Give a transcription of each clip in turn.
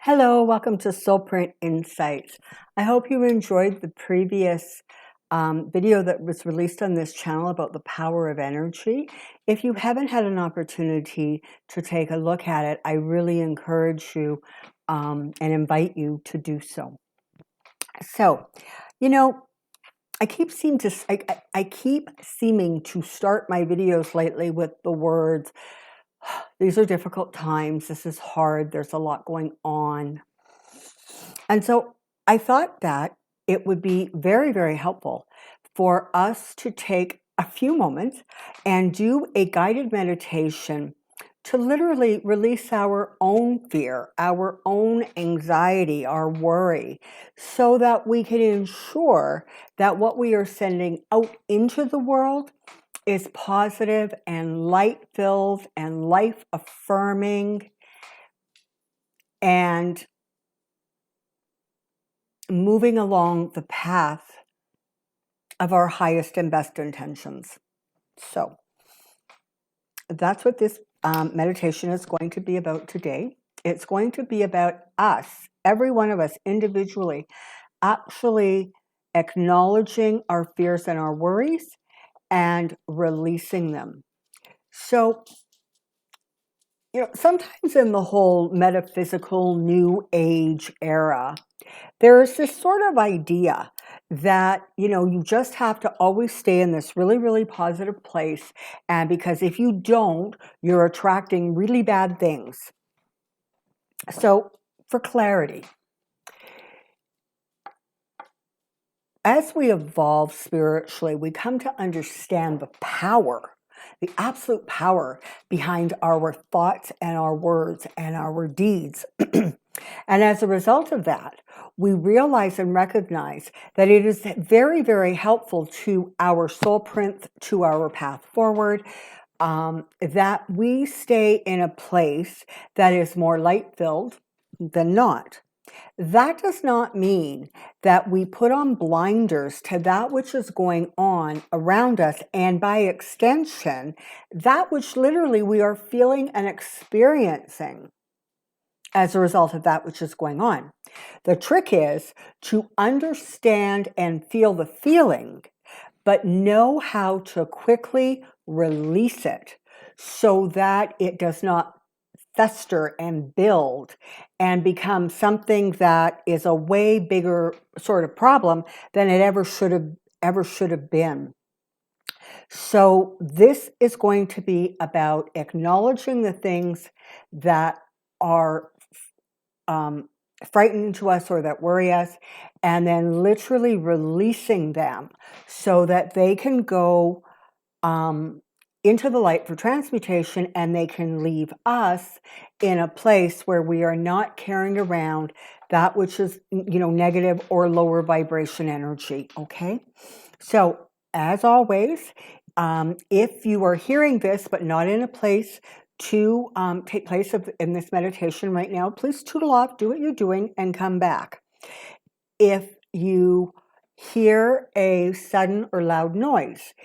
Hello, welcome to Soulprint Insights. I hope you enjoyed the previous video that was released on this channel about the power of energy. If you haven't had an opportunity to take a look at it, I really encourage you and invite you to do so. So, you know, I keep seeming to start my videos lately with the words, these are difficult times, this is hard, there's a lot going on. And so I thought that it would be very, very helpful for us to take a few moments and do a guided meditation to literally release our own fear, our own anxiety, our worry, so that we can ensure that what we are sending out into the world is positive and light-filled and life-affirming and moving along the path of our highest and best intentions. So that's what this meditation is going to be about today. It's going to be about us, every one of us individually, actually acknowledging our fears and our worries and releasing them. So, sometimes in the whole metaphysical new age era, there is this sort of idea that, you just have to always stay in this really, really positive place. And because if you don't, you're attracting really bad things. So for clarity, as we evolve spiritually, we come to understand the power, the absolute power behind our thoughts and our words and our deeds. And as a result of that, we realize and recognize that it is very, very helpful to our soul print, to our path forward, that we stay in a place that is more light-filled than not. That does not mean that we put on blinders to that which is going on around us, and by extension, that which literally we are feeling and experiencing as a result of that which is going on. The trick is to understand and feel the feeling, but know how to quickly release it so that it does not fester and build and become something that is a way bigger sort of problem than it ever should have been. So this is going to be about acknowledging the things that are frightening to us or that worry us, and then literally releasing them so that they can go into the light for transmutation, and they can leave us in a place where we are not carrying around that which is, negative or lower vibration energy. Okay. So as always, if you are hearing this, but not in a place to take place in this meditation right now, please tootle off, do what you're doing, and come back. If you hear a sudden or loud noise,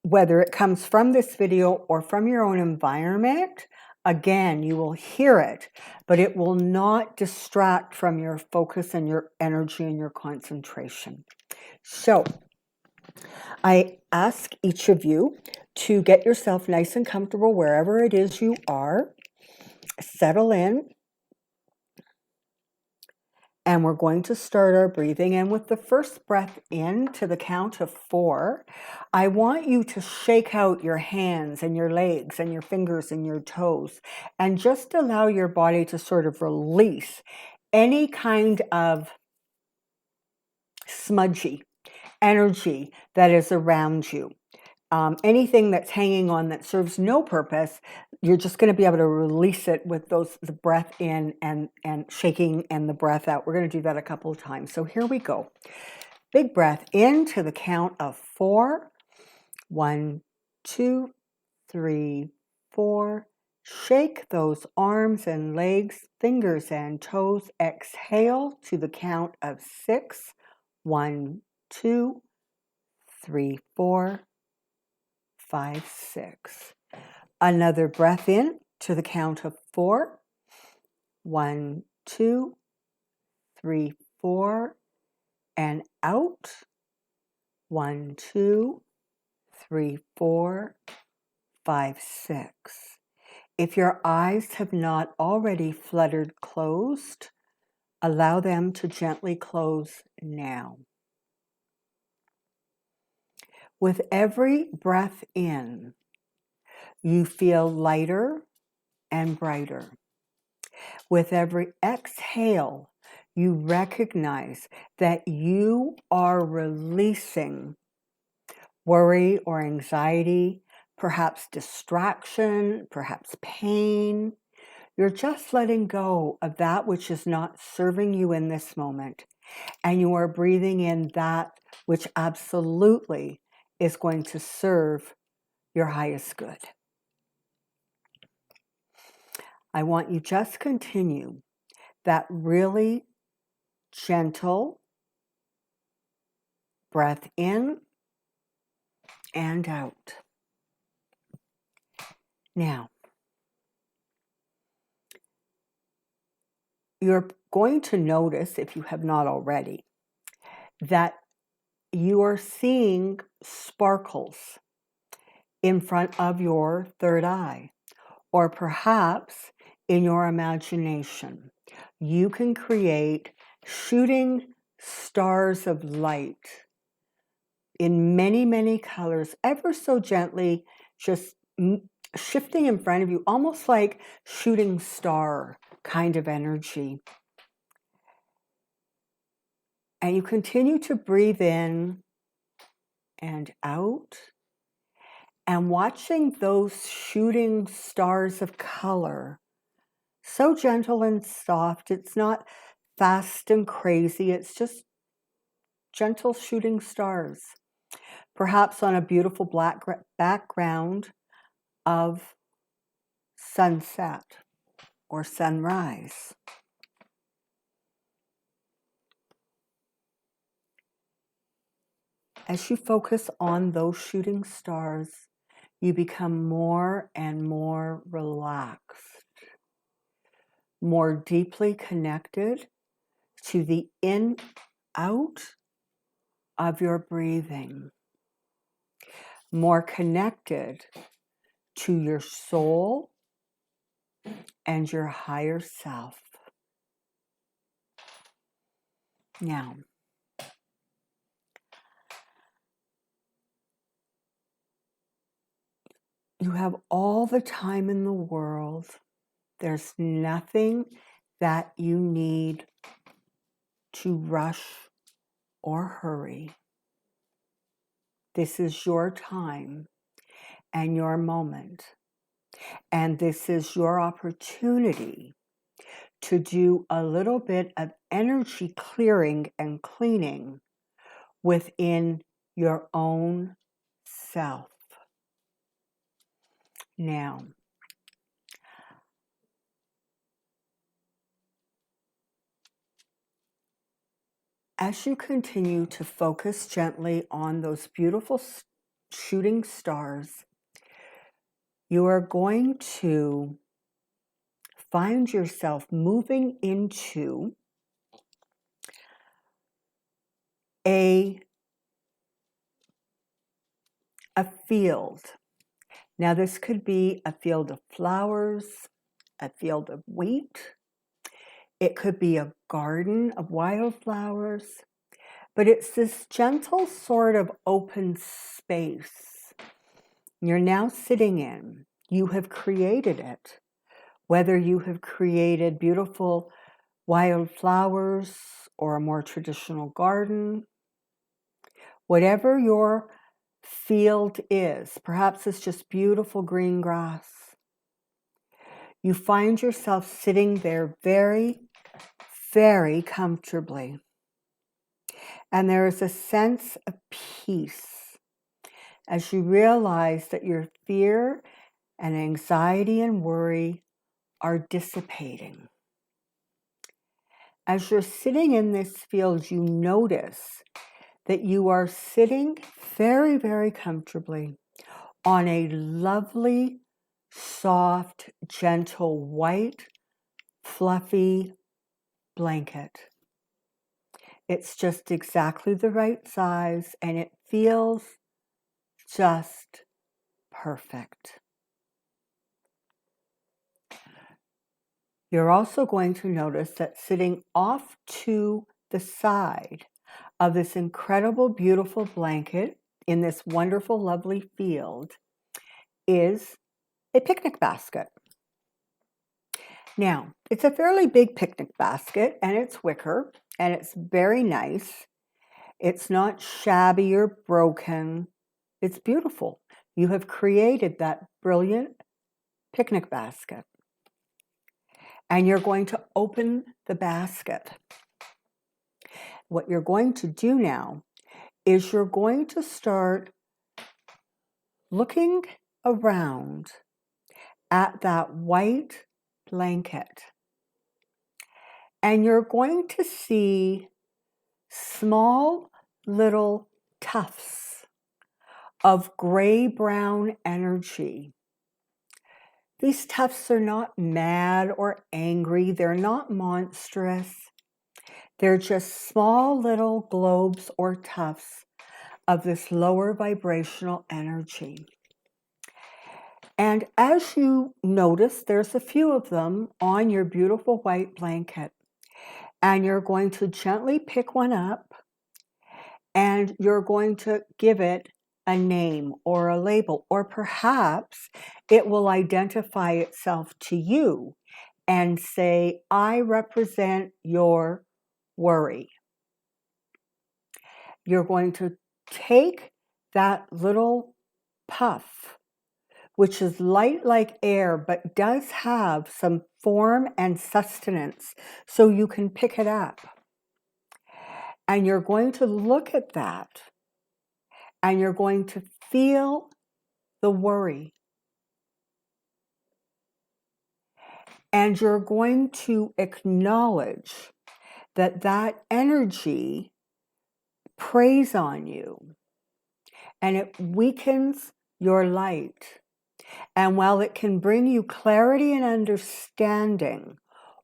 whether it comes from this video or from your own environment, again, you will hear it, but it will not distract from your focus and your energy and your concentration. So I ask each of you to get yourself nice and comfortable wherever it is you are. Settle in. And we're going to start our breathing. And with the first breath in to the count of 4, I want you to shake out your hands and your legs and your fingers and your toes and just allow your body to sort of release any kind of smudgy energy that is around you. Anything that's hanging on that serves no purpose, you're just going to be able to release it with the breath in and shaking and the breath out. We're going to do that a couple of times. So here we go. Big breath in to the count of 4. 1, 2, 3, 4. Shake those arms and legs, fingers and toes. Exhale to the count of 6. 1, 2, 3, 4. 5, 6. Another breath in to the count of 4. 1, 2, 3, 4, and out. 1, 2, 3, 4, 5, 6. If your eyes have not already fluttered closed, allow them to gently close now. With every breath in, you feel lighter and brighter. With every exhale, you recognize that you are releasing worry or anxiety, perhaps distraction, perhaps pain. You're just letting go of that which is not serving you in this moment. And you are breathing in that which absolutely is going to serve your highest good. I want you just continue that really gentle breath in and out. Now, you're going to notice, if you have not already, that you are seeing sparkles in front of your third eye, or perhaps in your imagination. You can create shooting stars of light in many, many colors, ever so gently, just shifting in front of you, almost like shooting star kind of energy. And you continue to breathe in and out, and watching those shooting stars of color, so gentle and soft. It's not fast and crazy. It's just gentle shooting stars, perhaps on a beautiful black background of sunset or sunrise. As you focus on those shooting stars, you become more and more relaxed, more deeply connected to the in, out of your breathing, more connected to your soul and your higher self. Now, you have all the time in the world. There's nothing that you need to rush or hurry. This is your time and your moment. And this is your opportunity to do a little bit of energy clearing and cleaning within your own self. Now, as you continue to focus gently on those beautiful shooting stars, you are going to find yourself moving into a field. Now, this could be a field of flowers, a field of wheat. It could be a garden of wildflowers, but it's this gentle sort of open space you're now sitting in. You have created it, whether you have created beautiful wildflowers or a more traditional garden. Whatever your field is, perhaps it's just beautiful green grass. You find yourself sitting there very, very comfortably. And there is a sense of peace as you realize that your fear and anxiety and worry are dissipating. As you're sitting in this field, you notice that you are sitting very, very comfortably on a lovely, soft, gentle, white, fluffy blanket. It's just exactly the right size and it feels just perfect. You're also going to notice that sitting off to the side of this incredible, beautiful blanket in this wonderful, lovely field is a picnic basket. Now, it's a fairly big picnic basket and it's wicker and it's very nice. It's not shabby or broken. It's beautiful. You have created that brilliant picnic basket. And you're going to open the basket. What you're going to do now is you're going to start looking around at that white blanket. And you're going to see small little tufts of gray-brown energy. These tufts are not mad or angry. They're not monstrous. They're just small little globes or tufts of this lower vibrational energy. And as you notice, there's a few of them on your beautiful white blanket. And you're going to gently pick one up and you're going to give it a name or a label, or perhaps it will identify itself to you and say, I represent your worry. You're going to take that little puff, which is light like air, but does have some form and sustenance, so you can pick it up. And you're going to look at that, and you're going to feel the worry. And you're going to acknowledge that that energy preys on you, and it weakens your light. And while it can bring you clarity and understanding,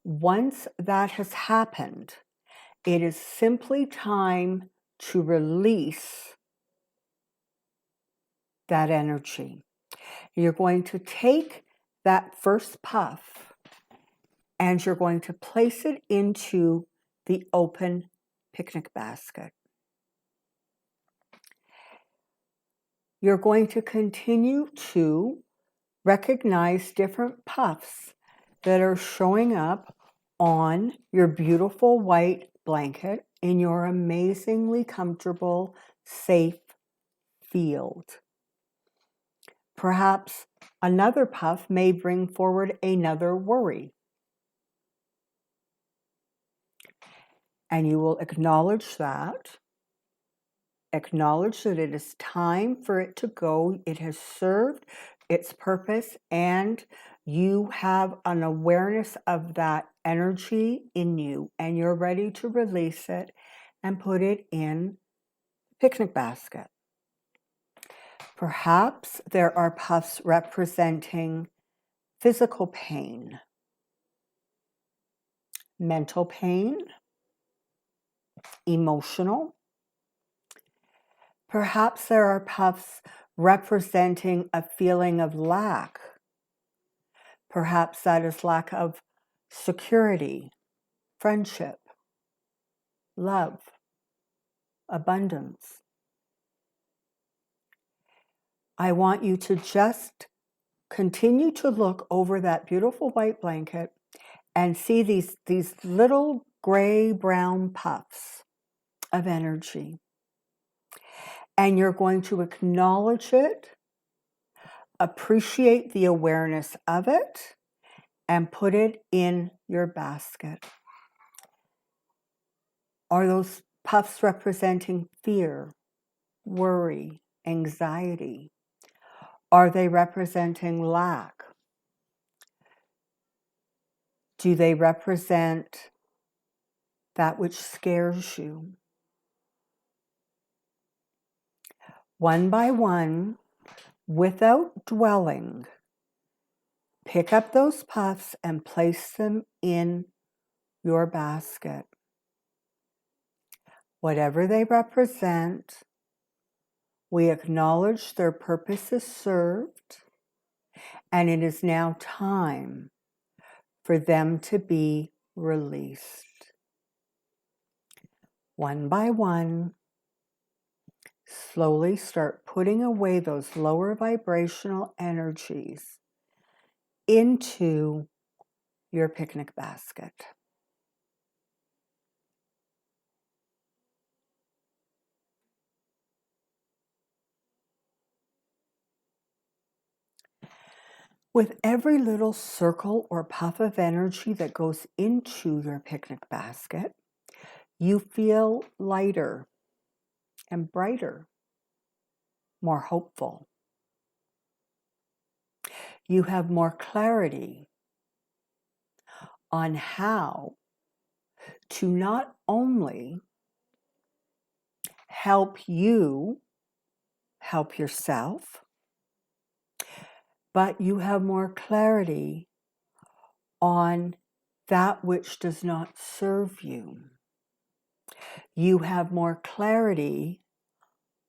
once that has happened, it is simply time to release that energy. You're going to take that first puff and you're going to place it into the open picnic basket. You're going to continue to recognize different puffs that are showing up on your beautiful white blanket in your amazingly comfortable, safe field. Perhaps another puff may bring forward another worry. And you will acknowledge that. Acknowledge that it is time for it to go. It has served its purpose, and you have an awareness of that energy in you, and you're ready to release it and put it in the picnic basket. Perhaps there are puffs representing physical pain, mental pain, emotional. Perhaps there are puffs representing a feeling of lack. Perhaps that is lack of security, friendship, love, abundance. I want you to just continue to look over that beautiful white blanket and see these little gray-brown puffs of energy. And you're going to acknowledge it, appreciate the awareness of it, and put it in your basket. Are those puffs representing fear, worry, anxiety? Are they representing lack? Do they represent that which scares you? One by one, without dwelling, pick up those puffs and place them in your basket. Whatever they represent, we acknowledge their purpose is served, and it is now time for them to be released. One by one, slowly start putting away those lower vibrational energies into your picnic basket. With every little circle or puff of energy that goes into your picnic basket, you feel lighter and brighter, more hopeful. You have more clarity on how to not only help you help yourself, but you have more clarity on that which does not serve you. You have more clarity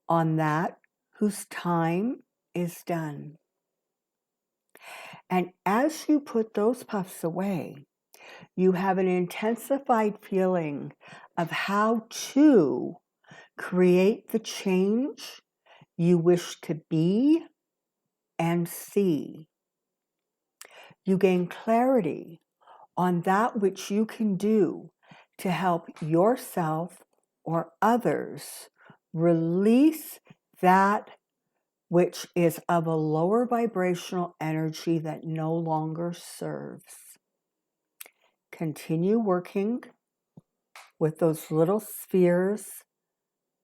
on that whose time is done. And as you put those puffs away, you have an intensified feeling of how to create the change you wish to be and see. You gain clarity on that which you can do to help yourself or others release that which is of a lower vibrational energy that no longer serves. Continue working with those little spheres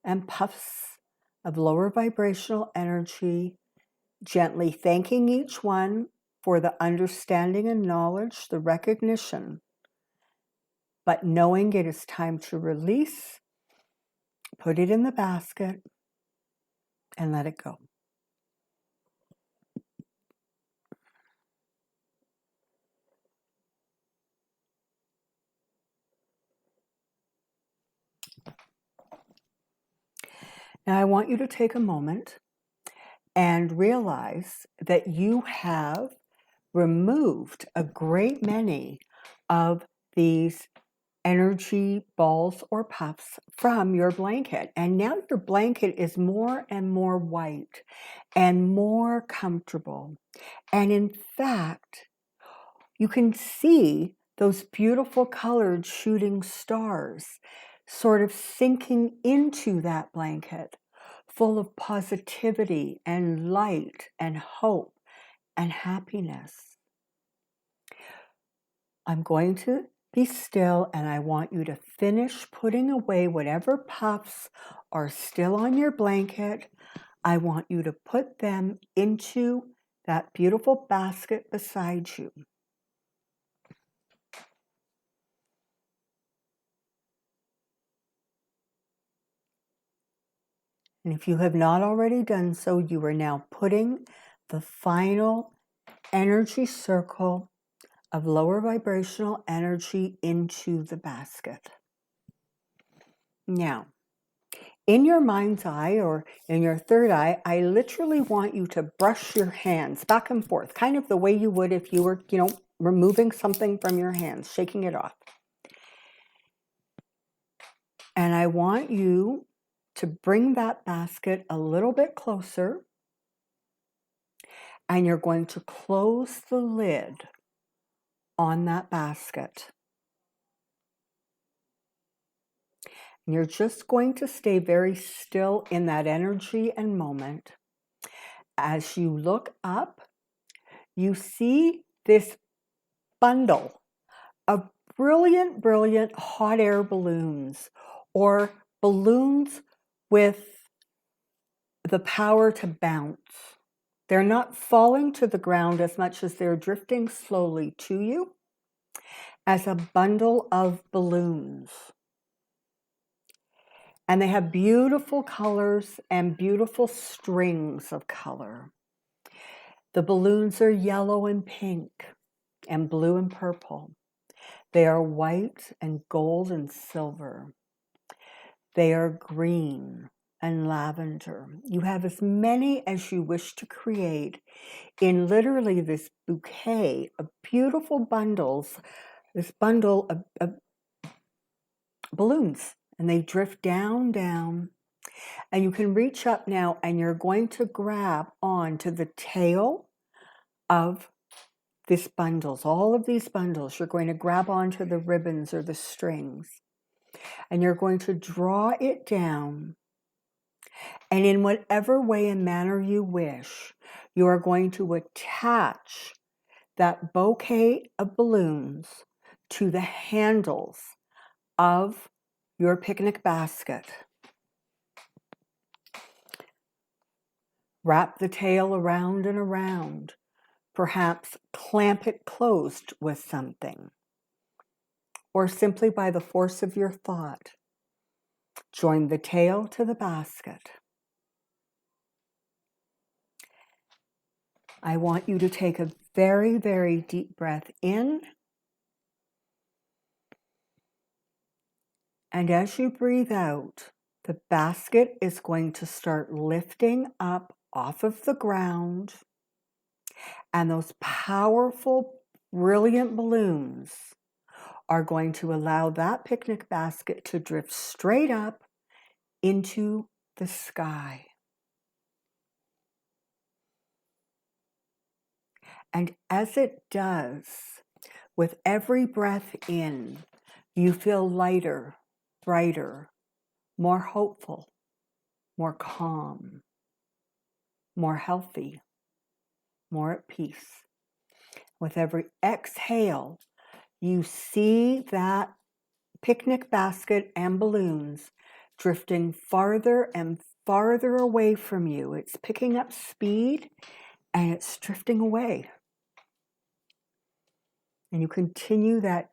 and puffs of lower vibrational energy, gently thanking each one for the understanding and knowledge, the recognition, but knowing it is time to release, put it in the basket, and let it go. Now I want you to take a moment and realize that you have removed a great many of these energy balls or puffs from your blanket. And now your blanket is more and more white and more comfortable. And in fact, you can see those beautiful colored shooting stars sort of sinking into that blanket, full of positivity and light and hope and happiness. I'm going to be still, and I want you to finish putting away whatever puffs are still on your blanket. I want you to put them into that beautiful basket beside you. And if you have not already done so, you are now putting the final energy circle of lower vibrational energy into the basket. Now, in your mind's eye or in your third eye, I literally want you to brush your hands back and forth, kind of the way you would if you were, removing something from your hands, shaking it off. And I want you to bring that basket a little bit closer, and you're going to close the lid on that basket. And you're just going to stay very still in that energy and moment. As you look up, you see this bundle of brilliant, brilliant hot air balloons, or balloons with the power to bounce. They're not falling to the ground as much as they're drifting slowly to you as a bundle of balloons. And they have beautiful colors and beautiful strings of color. The balloons are yellow and pink and blue and purple. They are white and gold and silver. They are green and lavender. You have as many as you wish to create in literally this bouquet of beautiful bundles, this bundle of balloons, and they drift down, down. And you can reach up now and you're going to grab onto the tail of this bundles, all of these bundles. You're going to grab onto the ribbons or the strings and you're going to draw it down. And in whatever way and manner you wish, you are going to attach that bouquet of balloons to the handles of your picnic basket. Wrap the tail around and around. Perhaps clamp it closed with something. Or simply by the force of your thought, join the tail to the basket. I want you to take a very, very deep breath in. And as you breathe out, the basket is going to start lifting up off of the ground. And those powerful, brilliant balloons are going to allow that picnic basket to drift straight up into the sky. And as it does, with every breath in, you feel lighter, brighter, more hopeful, more calm, more healthy, more at peace. With every exhale, you see that picnic basket and balloons drifting farther and farther away from you. It's picking up speed and it's drifting away. And you continue that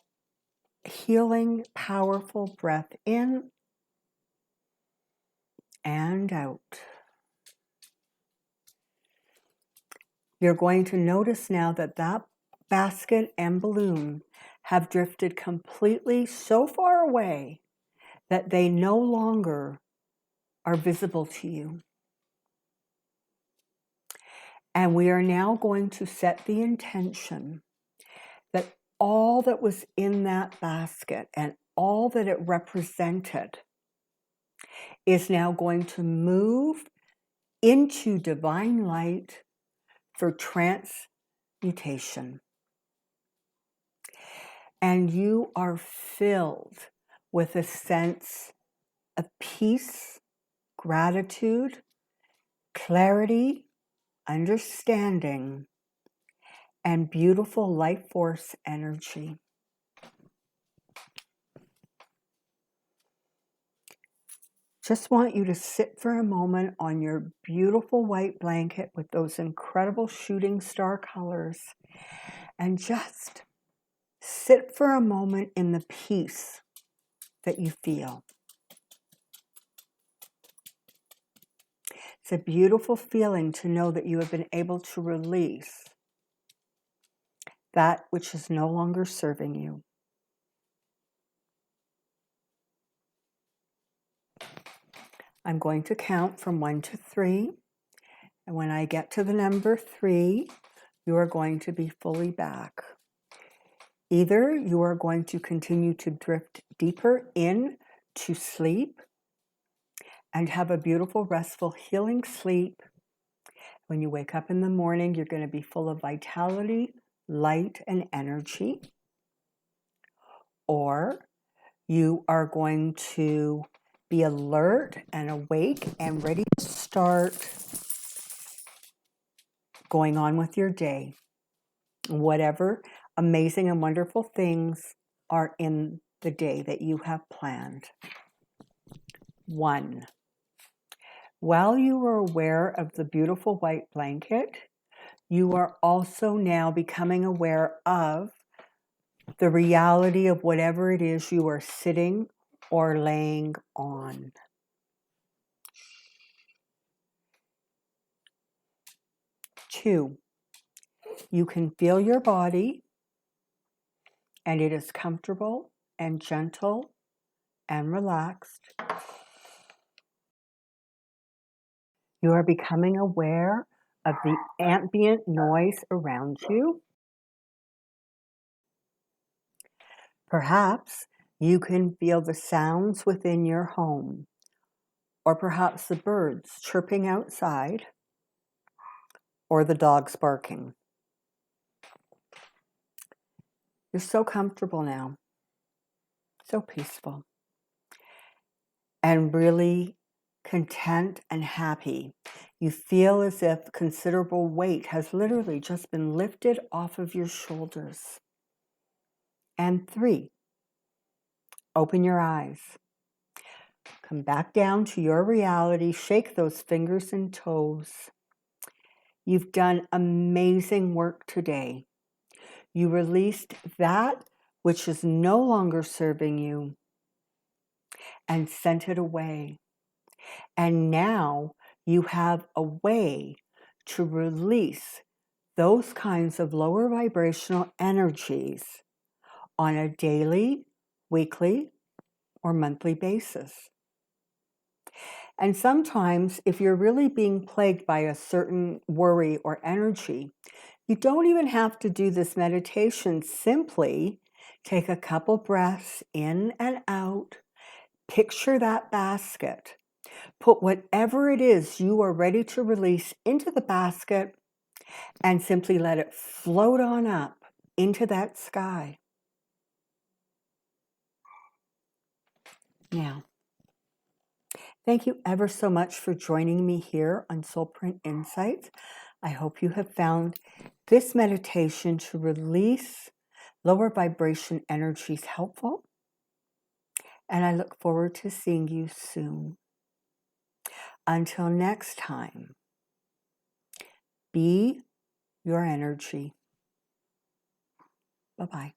healing, powerful breath in and out. You're going to notice now that that basket and balloon have drifted completely so far away that they no longer are visible to you. And we are now going to set the intention that all that was in that basket and all that it represented is now going to move into divine light for transmutation. And you are filled with a sense of peace, gratitude, clarity, understanding, and beautiful life force energy. Just want you to sit for a moment on your beautiful white blanket with those incredible shooting star colors and just sit for a moment in the peace that you feel. It's a beautiful feeling to know that you have been able to release that which is no longer serving you. I'm going to count from 1 to 3. And when I get to the number 3, you are going to be fully back. Either you are going to continue to drift deeper in to sleep and have a beautiful, restful, healing sleep. When you wake up in the morning, you're going to be full of vitality, light, and energy. Or you are going to be alert and awake and ready to start going on with your day. Whatever amazing and wonderful things are in the day that you have planned. 1. While you are aware of the beautiful white blanket, you are also now becoming aware of the reality of whatever it is you are sitting or laying on. 2, you can feel your body and it is comfortable and gentle and relaxed. You are becoming aware of the ambient noise around you. Perhaps you can feel the sounds within your home, or perhaps the birds chirping outside, or the dogs barking. You're so comfortable now, so peaceful, and really content and happy. You feel as if considerable weight has literally just been lifted off of your shoulders. And 3, open your eyes. Come back down to your reality. Shake those fingers and toes. You've done amazing work today. You released that which is no longer serving you and sent it away. And now you have a way to release those kinds of lower vibrational energies on a daily, weekly, or monthly basis. And sometimes, if you're really being plagued by a certain worry or energy, you don't even have to do this meditation. Simply take a couple breaths in and out, picture that basket, put whatever it is you are ready to release into the basket, and simply let it float on up into that sky. Now, thank you ever so much for joining me here on Soulprint Insights. I hope you have found this meditation to release lower vibration energies helpful. And I look forward to seeing you soon. Until next time, be your energy. Bye-bye.